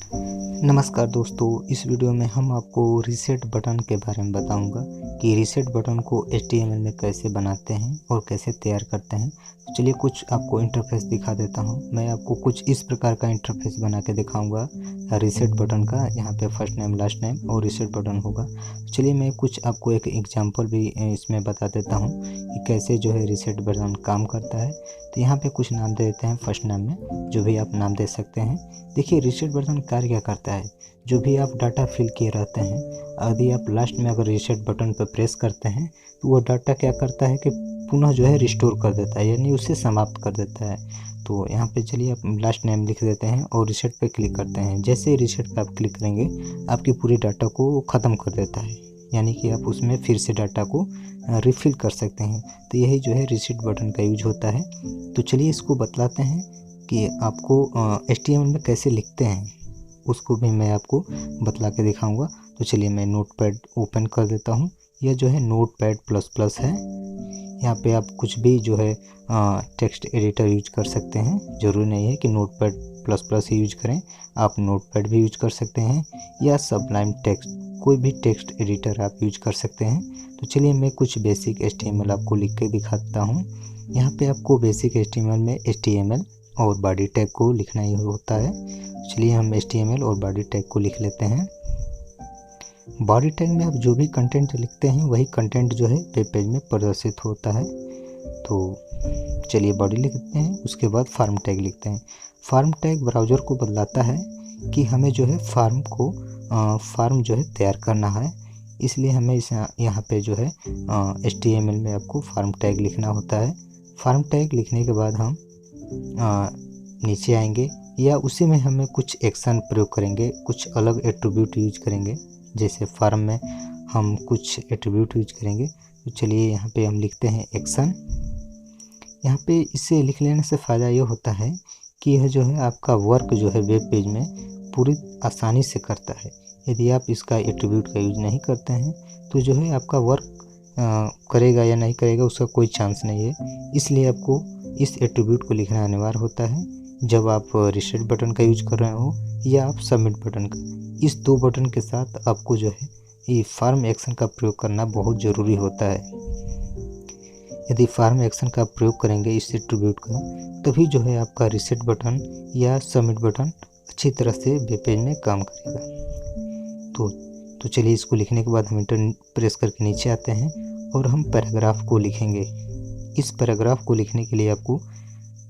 नमस्कार दोस्तों, इस वीडियो में हम आपको रीसेट बटन के बारे में बताऊंगा कि रीसेट बटन को HTML में कैसे बनाते हैं और कैसे तैयार करते हैं। तो चलिए कुछ आपको इंटरफेस दिखा देता हूं। मैं आपको कुछ इस प्रकार का इंटरफेस बना के दिखाऊंगा रीसेट बटन का। यहाँ पे फर्स्ट नेम, लास्ट नेम और रीसेट बटन होगा। तो चलिए मैं कुछ आपको एक एग्जांपल भी इसमें बता देता हूँ कि कैसे जो है रीसेट बटन काम करता है। तो यहाँ पे कुछ नाम दे देते हैं फर्स्ट नेम में, जो भी आप नाम दे सकते हैं। देखिए रीसेट बटन कार्य क्या करता है, जो भी आप डाटा फिल किए रहते हैं, यदि आप लास्ट में अगर रीसेट बटन पर प्रेस करते हैं तो वो डाटा क्या करता है कि पुनः जो है रिस्टोर कर देता है, यानी उसे समाप्त कर देता है। तो यहाँ पे चलिए आप लास्ट नेम लिख देते हैं और रीसेट पे क्लिक करते हैं। जैसे ही रीसेट पे आप क्लिक करेंगे आपकी पूरी डाटा को ख़त्म कर देता है, यानी कि आप उसमें फिर से डाटा को रिफ़िल कर सकते हैं। तो यही जो है रीसेट बटन का यूज होता है। तो चलिए इसको बतलाते हैं कि आपको HTML में कैसे लिखते हैं, उसको भी मैं आपको बतला के दिखाऊंगा। तो चलिए मैं नोटपैड ओपन कर देता हूँ। यह जो है नोटपैड प्लस प्लस है। यहाँ पे आप कुछ भी जो है टेक्स्ट एडिटर यूज कर सकते हैं। ज़रूरी नहीं है कि नोटपैड प्लस प्लस ही यूज करें, आप नोटपैड भी यूज कर सकते हैं या सबलाइन टेक्स्ट, कोई भी टेक्स्ट एडिटर आप यूज कर सकते हैं। तो चलिए मैं कुछ बेसिक HTML आपको लिख के दिखाता हूँ। यहाँ पे आपको बेसिक HTML में HTML और बॉडी टैग को लिखना ही होता है। चलिए हम HTML और बॉडी टैग को लिख लेते हैं। बॉडी टैग में आप जो भी कंटेंट लिखते हैं वही कंटेंट जो है वेब पेज में प्रदर्शित होता है। तो चलिए बॉडी लिखते हैं, उसके बाद फार्म टैग लिखते हैं। फार्म टैग ब्राउज़र को बतलाता है कि हमें जो है फार्म जो है तैयार करना है, इसलिए हमें इस यहाँ पे जो है HTML में आपको फार्म टैग लिखना होता है। फार्म टैग लिखने के बाद हम नीचे आएंगे या उसी में हमें कुछ एक्शन प्रयोग करेंगे, कुछ अलग एट्रीब्यूट यूज करेंगे। जैसे फार्म में हम कुछ एट्रीब्यूट यूज करेंगे। तो चलिए यहाँ पे हम लिखते हैं एक्शन। यहाँ पे इसे लिख लेने से फ़ायदा ये होता है कि यह जो है आपका वर्क जो है वेब पेज में पूरी आसानी से करता है। यदि आप इसका एट्रीब्यूट का यूज नहीं करते हैं तो जो है आपका वर्क करेगा या नहीं करेगा उसका कोई चांस नहीं है। इसलिए आपको इस एट्रीब्यूट को लिखना अनिवार्य होता है जब आप रीसेट बटन का यूज कर रहे हो या आप सबमिट बटन का। इस दो बटन के साथ आपको जो है ये फार्म एक्शन का प्रयोग करना बहुत ज़रूरी होता है। यदि फार्म एक्शन का प्रयोग करेंगे इस एट्रीब्यूट का, तभी जो है आपका रीसेट बटन या सबमिट बटन अच्छी तरह से वेब पेज में काम करेगा। तो चलिए इसको लिखने के बाद हम इंटर प्रेस करके नीचे आते हैं और हम पैराग्राफ को लिखेंगे। इस पैराग्राफ को लिखने के लिए आपको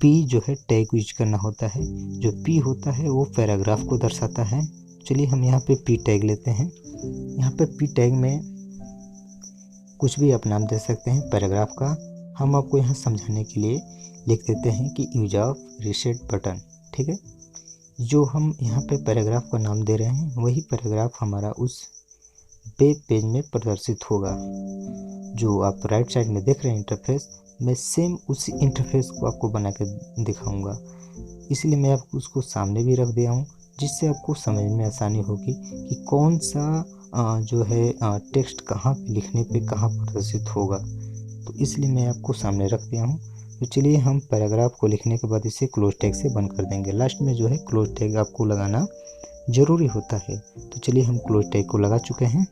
P जो है टैग यूज करना होता है। जो P होता है वो पैराग्राफ को दर्शाता है। चलिए हम यहाँ पे P टैग लेते हैं। यहाँ पे P टैग में कुछ भी आप नाम दे सकते हैं पैराग्राफ का। हम आपको यहाँ समझाने के लिए लिख देते हैं कि यूज ऑफ रीसेट बटन, ठीक है। जो हम यहाँ पे पैराग्राफ का नाम दे रहे हैं वही पैराग्राफ हमारा उस वेब पेज में प्रदर्शित होगा। जो आप राइट साइड में देख रहे हैं इंटरफेस, मैं सेम उसी इंटरफेस को आपको बना के दिखाऊंगा। इसलिए मैं आपको उसको सामने भी रख दिया हूँ, जिससे आपको समझ में आसानी होगी कि कौन सा जो है टेक्स्ट कहाँ पे लिखने पे कहाँ प्रदर्शित होगा। तो इसलिए मैं आपको सामने रख दिया हूँ। तो चलिए हम पैराग्राफ को लिखने के बाद इसे क्लोज टैग से बंद कर देंगे। लास्ट में जो है क्लोज टैग आपको लगाना ज़रूरी होता है। तो चलिए हम क्लोज टैग को लगा चुके हैं।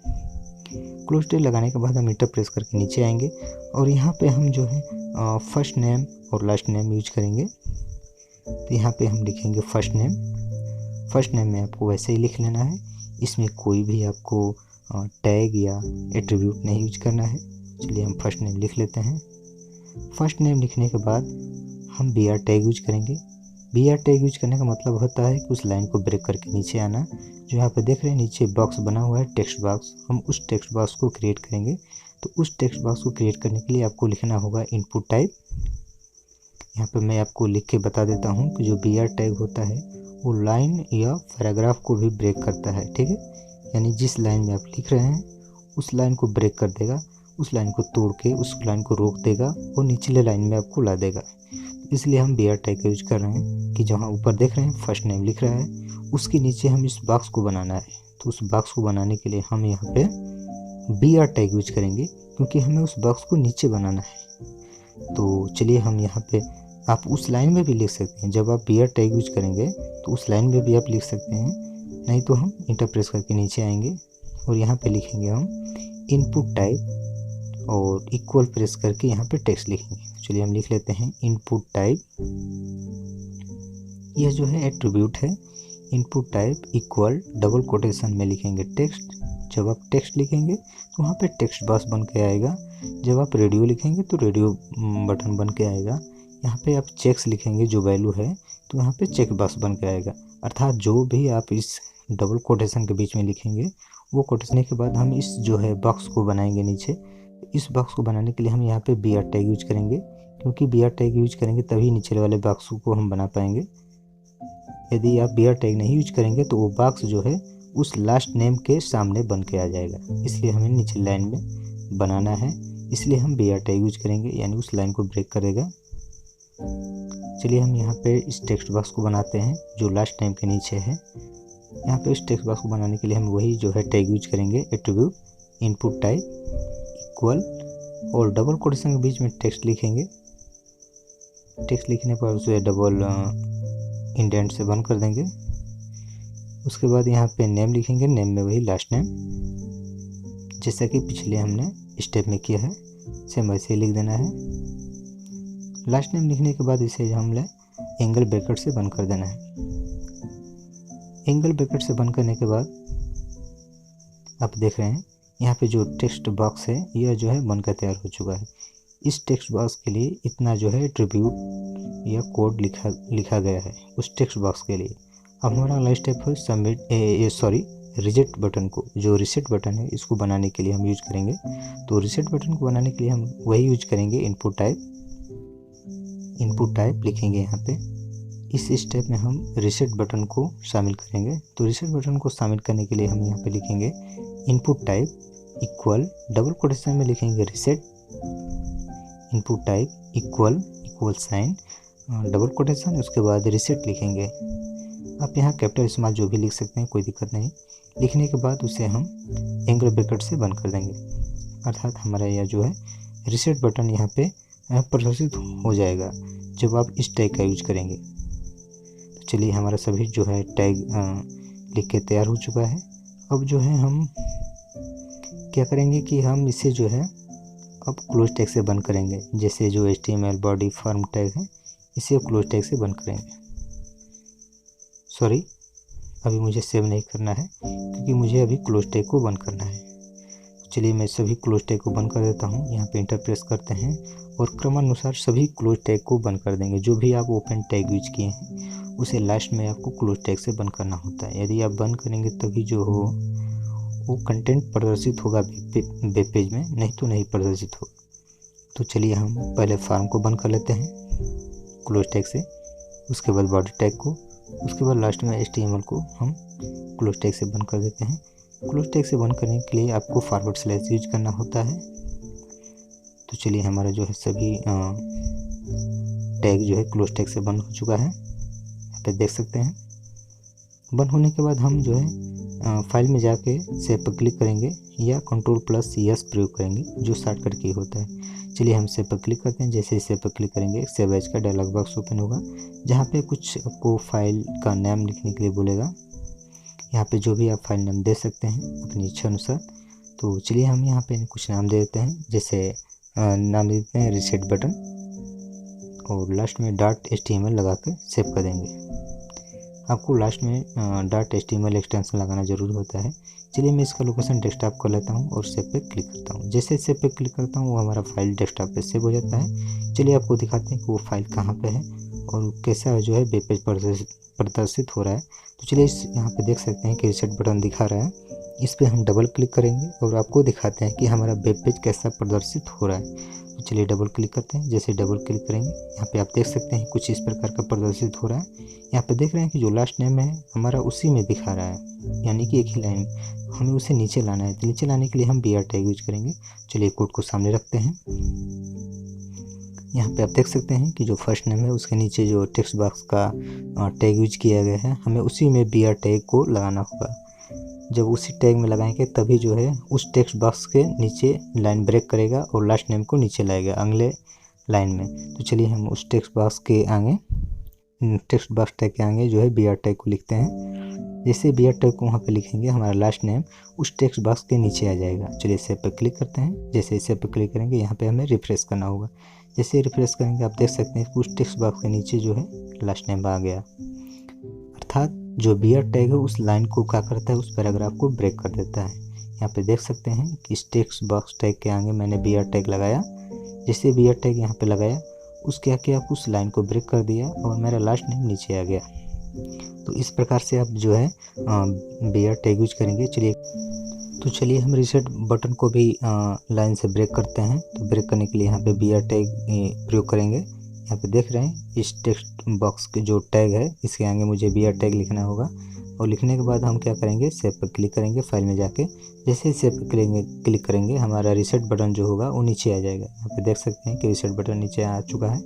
क्लोज टैग लगाने के बाद हम इंटर प्रेस करके नीचे आएंगे और यहाँ पे हम जो है फर्स्ट नेम और लास्ट नेम यूज करेंगे। तो यहाँ पे हम लिखेंगे फर्स्ट नेम। फर्स्ट नेम में आपको वैसे ही लिख लेना है, इसमें कोई भी आपको टैग या एट्रीब्यूट नहीं यूज करना है। चलिए हम फर्स्ट नेम लिख लेते हैं। फर्स्ट नेम लिखने के बाद हम BR टैग यूज करेंगे। BR टैग यूज करने का मतलब होता है कि उस लाइन को ब्रेक करके नीचे आना। जो यहाँ पे देख रहे हैं नीचे बॉक्स बना हुआ है टेक्स्ट बॉक्स, हम उस टेक्स्ट बॉक्स को क्रिएट करेंगे। तो उस टेक्स्ट बॉक्स को क्रिएट करने के लिए आपको लिखना होगा इनपुट टाइप। यहाँ पे मैं आपको लिख के बता देता हूँ कि जो BR टैग होता है वो लाइन या पैराग्राफ को भी ब्रेक करता है, ठीक है। यानी जिस लाइन में आप लिख रहे हैं उस लाइन को ब्रेक कर देगा, उस लाइन को तोड़ के उस लाइन को रोक देगा और निचले लाइन में आपको ला देगा। इसलिए हम BR टैग का यूज कर रहे हैं कि जहाँ ऊपर देख रहे हैं फर्स्ट नेम लिख रहा है उसके नीचे हम इस बॉक्स को बनाना है। तो उस बॉक्स को बनाने के लिए हम यहाँ पे BR टैग यूज करेंगे, क्योंकि हमें उस बॉक्स को नीचे बनाना है। तो चलिए हम यहाँ पे, आप उस लाइन में भी लिख सकते हैं। जब आप BR टैग यूज करेंगे तो उस लाइन में भी आप लिख सकते हैं नहीं तो हम इंटर प्रेस करके नीचे आएंगे और यहाँ पे लिखेंगे हम इनपुट टाइप और इक्वल प्रेस करके यहाँ पे टेक्स्ट लिखेंगे। चलिए हम लिख लेते हैं इनपुट टाइप। यह जो है एट्रीब्यूट है। Input type equal double quotation में लिखेंगे टेक्स्ट। जब आप टेक्स्ट लिखेंगे तो वहाँ पे टेक्स्ट बॉक्स बन के आएगा। जब आप रेडियो लिखेंगे तो रेडियो बटन बन के आएगा। यहाँ पे आप चेक्स लिखेंगे जो वैल्यू है तो यहाँ पे चेक बॉक्स बन के आएगा। अर्थात जो भी आप इस डबल कोटेशन के बीच में लिखेंगे वो कोटेशन के बाद हम इस जो है बॉक्स को बनाएंगे नीचे। इस बॉक्स को बनाने के लिए हम यहाँ पे BR टैग यूज करेंगे, क्योंकि BR टैग यूज करेंगे तभी नीचे वाले बॉक्स को हम बना पाएंगे। यदि आप BR टैग नहीं यूज करेंगे तो वो बॉक्स जो है उस लास्ट नेम के सामने बन के आ जाएगा, इसलिए हमें नीचे लाइन में बनाना है। इसलिए हम BR टैग यूज करेंगे, यानी उस लाइन को ब्रेक करेगा। चलिए हम यहाँ पे इस टेक्स्ट बॉक्स को बनाते हैं जो लास्ट नेम के नीचे है। यहाँ पे इस टेक्स्ट बॉक्स को बनाने के लिए हम वही जो है टैग यूज करेंगे, एट्रीब्यूट इनपुट टाइप इक्वल और डबल कोटेशन के बीच में टेक्स्ट लिखेंगे। टेक्स्ट लिखने पर उसे डबल इंडेंट से बंद कर देंगे। उसके बाद यहाँ पे नेम लिखेंगे, नेम में वही लास्ट नेम जैसा कि पिछले हमने स्टेप में किया है सेम वैसे ही लिख देना है। लास्ट नेम लिखने के बाद इसे हमने एंगल ब्रैकेट से बंद कर देना है। एंगल ब्रैकेट से बंद करने के बाद आप देख रहे हैं यहाँ पे जो टेक्स्ट बॉक्स है यह जो है बनकर तैयार हो चुका है। इस टेक्स्ट बॉक्स के लिए इतना जो है एट्रीब्यूट या कोड लिखा गया है उस टेक्स्ट बॉक्स के लिए। अब हमारा अगला स्टेप है रिजेक्ट बटन को, जो रिसेट बटन है इसको बनाने के लिए हम यूज करेंगे। तो रिसेट बटन को बनाने के लिए हम वही यूज करेंगे इनपुट टाइप लिखेंगे यहाँ पे। इस स्टेप में हम रिसेट बटन को शामिल करेंगे। तो रिसेट बटन को शामिल करने के लिए हम यहाँ पे लिखेंगे input type equal double quotation में लिखेंगे reset input type equal sign double quotation, उसके बाद रिसेट लिखेंगे। आप यहाँ कैपिटल स्मॉल जो भी लिख सकते हैं, कोई दिक्कत नहीं। लिखने के बाद उसे हम एंगल ब्रैकेट से बंद कर देंगे। अर्थात हमारा यह जो है रिसेट बटन यहाँ पे प्रदर्शित हो जाएगा जब आप इस टैग का यूज करेंगे। तो चलिए हमारा सभी जो है टैग लिख के तैयार हो चुका है। अब जो है हम क्या करेंगे कि हम इसे जो है अब क्लोज टैग से बंद करेंगे। जैसे जो HTML बॉडी फॉर्म टैग है इसे क्लोज टैग से बंद करेंगे। सॉरी, अभी मुझे सेव नहीं करना है क्योंकि मुझे अभी क्लोज टैग को बंद करना है। चलिए मैं सभी क्लोज टैग को बंद कर देता हूँ। यहाँ पे इंटर प्रेस करते हैं और क्रमानुसार सभी क्लोज टैग को बंद कर देंगे। जो भी आप ओपन टैग यूज किए हैं उसे लास्ट में आपको क्लोज टैग से बंद करना होता है। यदि आप बंद करेंगे तभी जो हो वो कंटेंट प्रदर्शित होगा वेब पेज में, नहीं तो नहीं प्रदर्शित होगा। तो चलिए हम पहले फॉर्म को बंद कर लेते हैं क्लोज टैग से, उसके बाद बॉडी टैग को, उसके बाद लास्ट में HTML को हम क्लोज टैग से बंद कर देते हैं। क्लोज टैग से बंद करने के लिए आपको फॉरवर्ड स्लैश यूज करना होता है। तो चलिए हमारा जो है सभी टैग जो है क्लोज टैग से बंद हो चुका है, यहाँ पे देख सकते हैं। बंद होने के बाद हम जो है फाइल में जाके सेव पर क्लिक करेंगे या Ctrl+S प्रयोग करेंगे, जो शॉर्टकट की होता है। चलिए हम सेव पर क्लिक करते हैं। जैसे ही सेव पर क्लिक करेंगे सेव एज का डायलॉग बॉक्स ओपन होगा, जहाँ पे कुछ आपको फाइल का नाम लिखने के लिए बोलेगा। यहाँ पे जो भी आप फाइल नाम दे सकते हैं अपनी इच्छा अनुसार। तो चलिए हम यहाँ पे कुछ नाम दे देते हैं। जैसे नाम दे देते हैं रिसेट बटन और लास्ट में .html लगा कर सेव कर देंगे। आपको लास्ट में .html एक्सटेंशन लगाना जरूरी होता है। चलिए मैं इसका लोकेशन डेस्कटॉप कर लेता हूँ और सेव पे क्लिक करता हूँ। जैसे सेव पे क्लिक करता हूँ वो हमारा फाइल डेस्कटॉप पे सेव हो जाता है। चलिए आपको दिखाते हैं कि वो फाइल कहाँ पे है और कैसा जो है वेब पेज प्रदर्शित हो रहा है। तो चलिए यहाँ पे देख सकते हैं कि रिसेट बटन दिखा रहा है। इस पर हम डबल क्लिक करेंगे और आपको दिखाते हैं कि हमारा वेब पेज कैसा प्रदर्शित हो रहा है। तो चलिए डबल क्लिक करते हैं। जैसे डबल क्लिक करेंगे यहाँ पे आप देख सकते हैं कुछ इस प्रकार का प्रदर्शित हो रहा है। यहाँ पे देख रहे हैं कि जो लास्ट नेम है हमारा उसी में दिखा रहा है, यानी कि एक ही लाइन हमें उसे नीचे लाना है। तो नीचे लाने के लिए हम BR टैग यूज करेंगे। चलिए कोड को सामने रखते हैं। यहाँ पे आप देख सकते हैं कि जो फर्स्ट नेम है उसके नीचे जो टेक्स्ट बॉक्स का टैग यूज किया गया है, हमें उसी में BR टैग को लगाना होगा। जब उसी टैग में लगाएंगे तभी जो है उस टेक्स्ट बॉक्स के नीचे लाइन ब्रेक करेगा और लास्ट नेम को नीचे लाएगा अगले लाइन में। तो चलिए हम उस टेक्स्ट बॉक्स के आगे टेक्स्ट बॉक्स टैग के आगे जो है BR टैग को लिखते हैं। जैसे BR टैग को वहाँ पे लिखेंगे हमारा लास्ट नेम उस टेक्स्ट बॉक्स के नीचे आ जाएगा। चलिए सेव पे क्लिक करते हैं। जैसे इसे पे क्लिक करेंगे यहाँ पे हमें रिफ्रेश करना होगा। जैसे रिफ्रेश करेंगे आप देख सकते हैं उस टेक्स्ट बॉक्स के नीचे जो है लास्ट नेम आ गया। अर्थात जो BR टैग है उस लाइन को क्या करता है, उस पैराग्राफ को ब्रेक कर देता है। यहाँ पे देख सकते हैं कि इस टेक्स्ट बॉक्स टैग के आगे मैंने BR टैग लगाया। जैसे BR टैग यहाँ पे लगाया उसके आगे आप उस लाइन को ब्रेक कर दिया और मेरा लास्ट नेम नीचे आ गया। तो इस प्रकार से आप जो है BR टैग यूज करेंगे। चलिए हम रीसेट बटन को भी लाइन से ब्रेक करते हैं। तो ब्रेक करने के लिए यहाँ पे BR टैग प्रयोग करेंगे। यहाँ पे देख रहे हैं इस टेक्स्ट बॉक्स के जो टैग है इसके आगे मुझे BR टैग लिखना होगा और लिखने के बाद हम क्या करेंगे, सेव पर क्लिक करेंगे फाइल में जाके। जैसे ही सेव पर क्लिक करेंगे हमारा रीसेट बटन जो होगा वो नीचे आ जाएगा। यहाँ पे देख सकते हैं कि रीसेट बटन नीचे आ चुका है।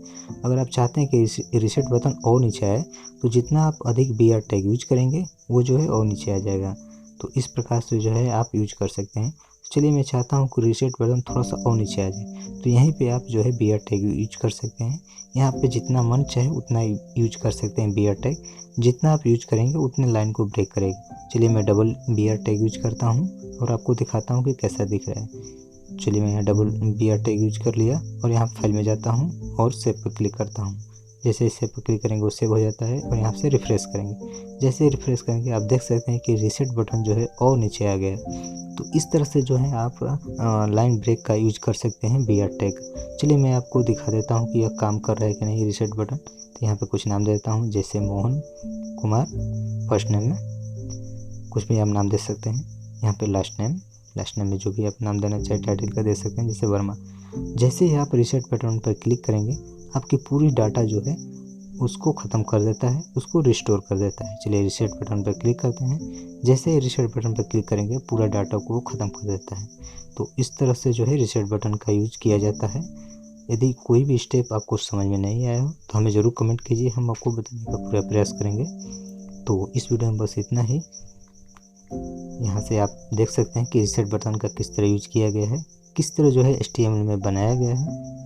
अगर आप चाहते हैं कि रीसेट बटन और नीचे आए तो जितना आप अधिक BR टैग यूज करेंगे वो जो है और नीचे आ जाएगा। तो इस प्रकार से जो है आप यूज कर सकते हैं। चलिए मैं चाहता हूँ कि रीसेट बटन थोड़ा सा और नीचे आ जाए, तो यहीं पे आप जो है BR टैग यूज कर सकते हैं। यहाँ पे जितना मन चाहे उतना यूज कर सकते हैं BR टैग। जितना आप यूज करेंगे उतने लाइन को ब्रेक करेगी। चलिए मैं डबल BR टैग यूज करता हूँ और आपको दिखाता हूँ कि कैसा दिख रहा है। चलिए मैं यहाँ डबल BR टैग यूज कर लिया और यहाँ फाइल में जाता हूँ और सेव पर क्लिक करता हूँ। जैसे सेव पर क्लिक करेंगे वो सेव हो जाता है और यहाँ से रिफ्रेश करेंगे। जैसे रिफ्रेश करेंगे आप देख सकते हैं कि रीसेट बटन जो है और नीचे आ गया। तो इस तरह से जो है आप लाइन ब्रेक का यूज कर सकते हैं BR टैग। चलिए मैं आपको दिखा देता हूँ कि यह काम कर रहा है कि नहीं रीसेट बटन। तो यहाँ पे कुछ नाम दे देता हूँ, जैसे मोहन कुमार फर्स्ट नेम में, कुछ भी आप नाम दे सकते हैं। यहाँ पे लास्ट नेम में जो भी आप नाम देना चाहे टाइटल का दे सकते हैं, जैसे वर्मा। जैसे ही आप रीसेट बटन पर क्लिक करेंगे आपकी पूरी डाटा जो है उसको ख़त्म कर देता है, उसको रिस्टोर कर देता है। चलिए रीसेट बटन पर क्लिक करते हैं। जैसे ही रीसेट बटन पर क्लिक करेंगे पूरा डाटा को ख़त्म कर देता है। तो इस तरह से जो है रीसेट बटन का यूज किया जाता है। यदि कोई भी स्टेप आपको समझ में नहीं आया हो तो हमें ज़रूर कमेंट कीजिए, हम आपको बताने का पूरा प्रयास करेंगे। तो इस वीडियो में बस इतना ही। यहाँ से आप देख सकते हैं कि रीसेट बटन का किस तरह यूज किया गया है, किस तरह जो है HTML में बनाया गया है।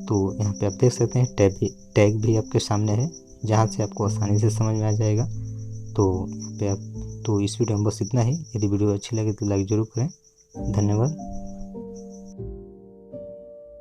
तो यहाँ पे आप देख सकते हैं टैग भी आपके सामने है, जहाँ से आपको आसानी से समझ में आ जाएगा। तो यहाँ पे आप इस वीडियो में बस इतना ही। यदि वीडियो अच्छी लगे तो लाइक ज़रूर करें। धन्यवाद।